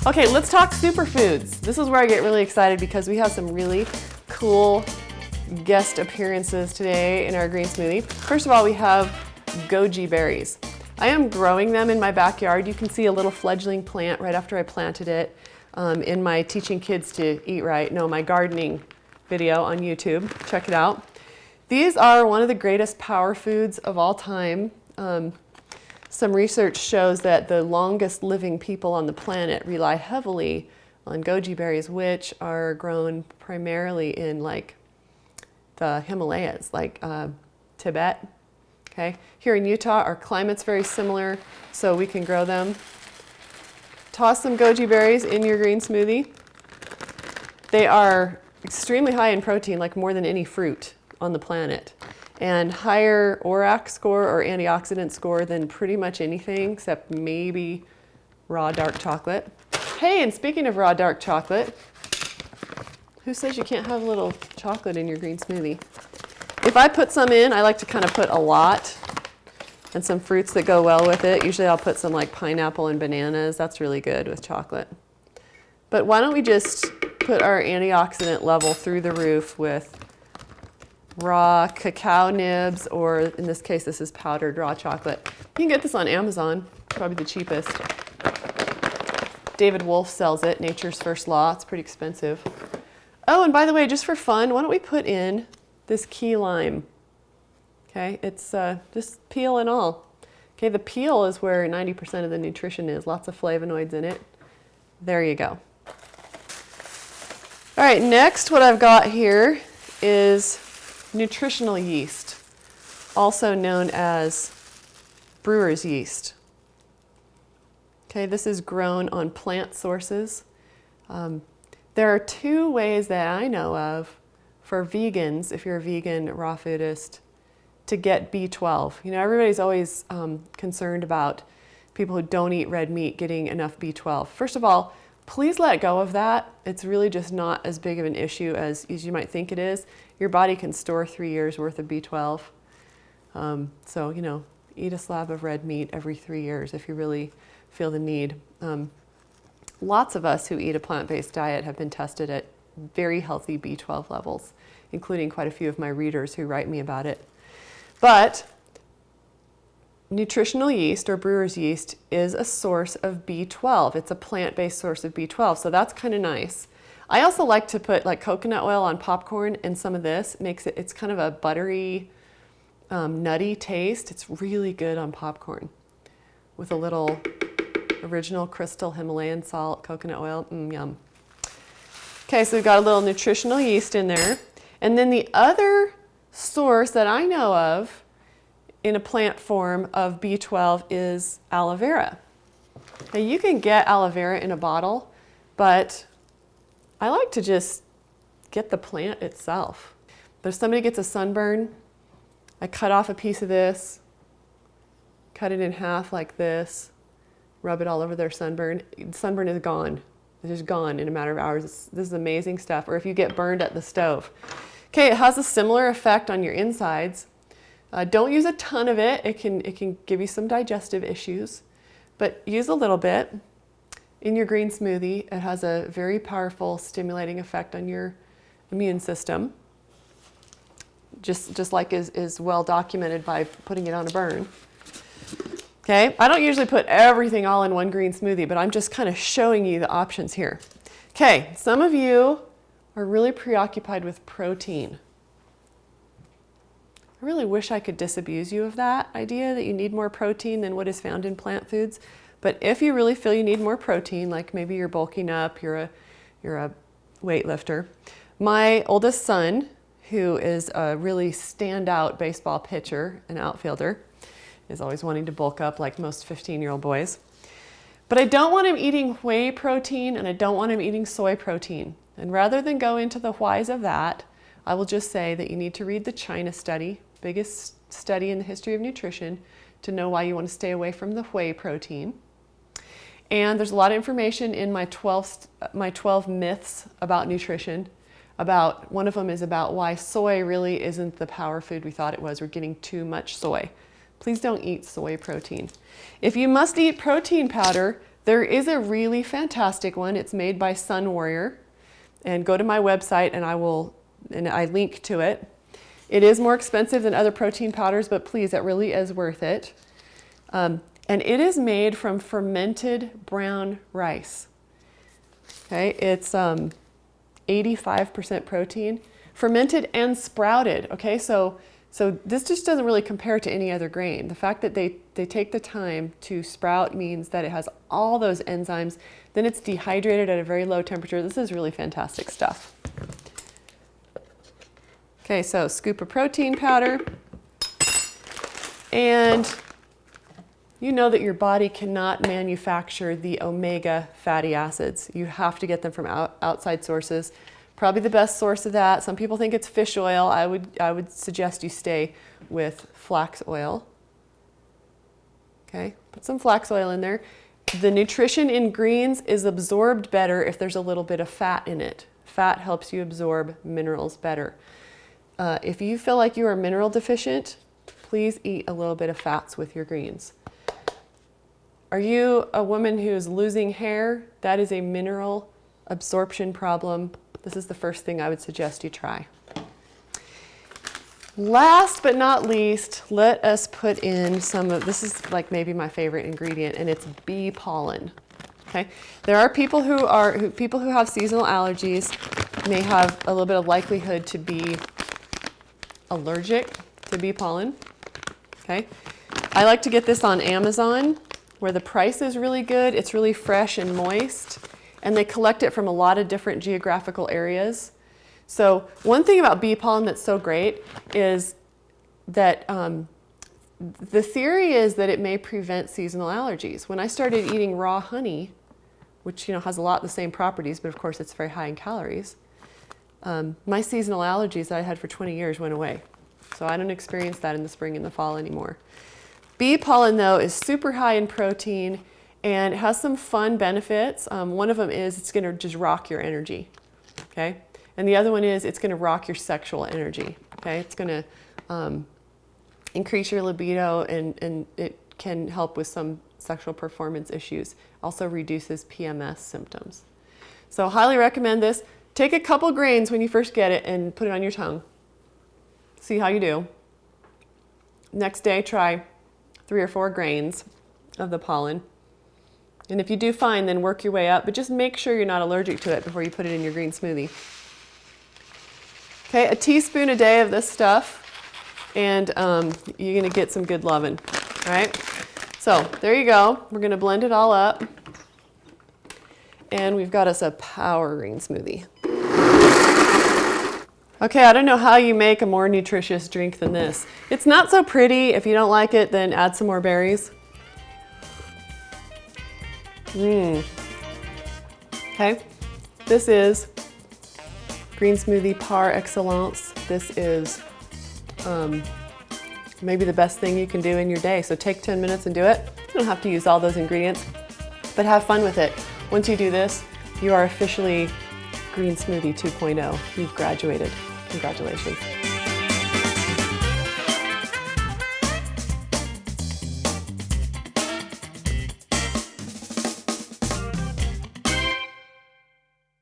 Okay, let's talk superfoods. This is where I get really excited because we have some really cool guest appearances today in our green smoothie. First of all, we have Goji Berries. I am growing them in my backyard. You can see a little fledgling plant right after I planted it in my Teaching Kids to Eat Right, my gardening video on YouTube. Check it out. These are one of the greatest power foods of all time. Some research shows that the longest living people on the planet rely heavily on goji berries, which are grown primarily in like the Himalayas, like Tibet. Okay, here in Utah, our climate's very similar, so we can grow them. Toss some goji berries in your green smoothie. They are extremely high in protein, like more than any fruit on the planet, and higher ORAC score or antioxidant score than pretty much anything except maybe raw dark chocolate. Hey, and speaking of raw dark chocolate, who says you can't have a little chocolate in your green smoothie? If I put some in, I like to kind of put a lot and some fruits that go well with it. Usually I'll put some like pineapple and bananas. That's really good with chocolate. But why don't we just put our antioxidant level through the roof with raw cacao nibs, or in this case, this is powdered raw chocolate. You can get this on Amazon, probably the cheapest. David Wolfe sells it, Nature's First Law. It's pretty expensive. Oh, and by the way, just for fun, why don't we put in this key lime? Okay, it's just peel and all. Okay, the peel is where 90% of the nutrition is. Lots of flavonoids in it. There you go. All right, next what I've got here is nutritional yeast, also known as brewer's yeast. Okay, this is grown on plant sources. There are two ways that I know of for vegans, if you're a vegan raw foodist, to get B12. Everybody's always concerned about people who don't eat red meat getting enough B12. First of all, please let go of that. It's really just not as big of an issue as you might think it is. Your body can store 3 years worth of B12. So, eat a slab of red meat every 3 years if you really feel the need. Lots of us who eat a plant-based diet have been tested at very healthy B12 levels, including quite a few of my readers who write me about it. But nutritional yeast or brewer's yeast is a source of B12. It's a plant-based source of B12, so that's kind of nice. I also like to put like coconut oil on popcorn, and some of this makes it's kind of a buttery, nutty taste. It's really good on popcorn with a little original crystal Himalayan salt, coconut oil, yum. Okay, so we've got a little nutritional yeast in there. And then the other source that I know of in a plant form of B12 is aloe vera. Now you can get aloe vera in a bottle, but I like to just get the plant itself. But if somebody gets a sunburn, I cut off a piece of this, cut it in half like this, rub it all over their sunburn. Sunburn is gone. It's just gone in a matter of hours. This is amazing stuff. Or if you get burned at the stove. Okay, it has a similar effect on your insides. Don't use a ton of it. It can give you some digestive issues, but use a little bit in your green smoothie. It has a very powerful stimulating effect on your immune system, just like is well documented by putting it on a burn. Okay, I don't usually put everything all in one green smoothie, but I'm just kind of showing you the options here. Okay, some of you are really preoccupied with protein. I really wish I could disabuse you of that idea that you need more protein than what is found in plant foods. But if you really feel you need more protein, like maybe you're bulking up, you're a weightlifter. My oldest son, who is a really standout baseball pitcher and outfielder, is always wanting to bulk up like most 15-year-old boys. But I don't want him eating whey protein, and I don't want him eating soy protein. And rather than go into the whys of that, I will just say that you need to read the China study, biggest study in the history of nutrition, to know why you want to stay away from the whey protein. And there's a lot of information in my 12 myths about nutrition. One of them is about why soy really isn't the power food we thought it was. We're getting too much soy. Please don't eat soy protein. If you must eat protein powder, There is a really fantastic one. It's made by Sun Warrior, and go to my website and I link to it. It is more expensive than other protein powders, but please, it really is worth it. And it is made from fermented brown rice. Okay, it's 85% protein, fermented and sprouted. Okay, so this just doesn't really compare to any other grain. The fact that they take the time to sprout means that it has all those enzymes. Then it's dehydrated at a very low temperature. This is really fantastic stuff. Okay, so scoop of protein powder. And you know that your body cannot manufacture the omega fatty acids. You have to get them from outside sources. Probably the best source of that, some people think it's fish oil. I would suggest you stay with flax oil. Okay, put some flax oil in there. The nutrition in greens is absorbed better if there's a little bit of fat in it. Fat helps you absorb minerals better. If you feel like you are mineral deficient, please eat a little bit of fats with your greens. Are you a woman who's losing hair? That is a mineral absorption problem. This is the first thing I would suggest you try. Last but not least, let us put in some of, this is like maybe my favorite ingredient, and it's bee pollen. Okay, there are people who have seasonal allergies may have a little bit of likelihood to be allergic to bee pollen. Okay, I like to get this on Amazon, where the price is really good. It's really fresh and moist, and they collect it from a lot of different geographical areas. So one thing about bee pollen that's so great is that the theory is that it may prevent seasonal allergies. When I started eating raw honey, which has a lot of the same properties, but of course it's very high in calories, my seasonal allergies that I had for 20 years went away. So I don't experience that in the spring and the fall anymore. Bee pollen, though, is super high in protein and it has some fun benefits. One of them is it's going to just rock your energy, okay? And the other one is it's going to rock your sexual energy, okay? It's going to increase your libido, and it can help with some sexual performance issues. Also reduces PMS symptoms. So highly recommend this. Take a couple grains when you first get it and put it on your tongue. See how you do. Next day, try 3 or 4 grains of the pollen. And if you do fine, then work your way up, but just make sure you're not allergic to it before you put it in your green smoothie. Okay, a teaspoon a day of this stuff, and you're gonna get some good loving, all right? So there you go. We're gonna blend it all up, and we've got us a power green smoothie. Okay, I don't know how you make a more nutritious drink than this. It's not so pretty. If you don't like it, then add some more berries. Okay, this is green smoothie par excellence. This is maybe the best thing you can do in your day. So take 10 minutes and do it. You don't have to use all those ingredients, but have fun with it. Once you do this, you are officially Green Smoothie 2.0. You've graduated. Congratulations.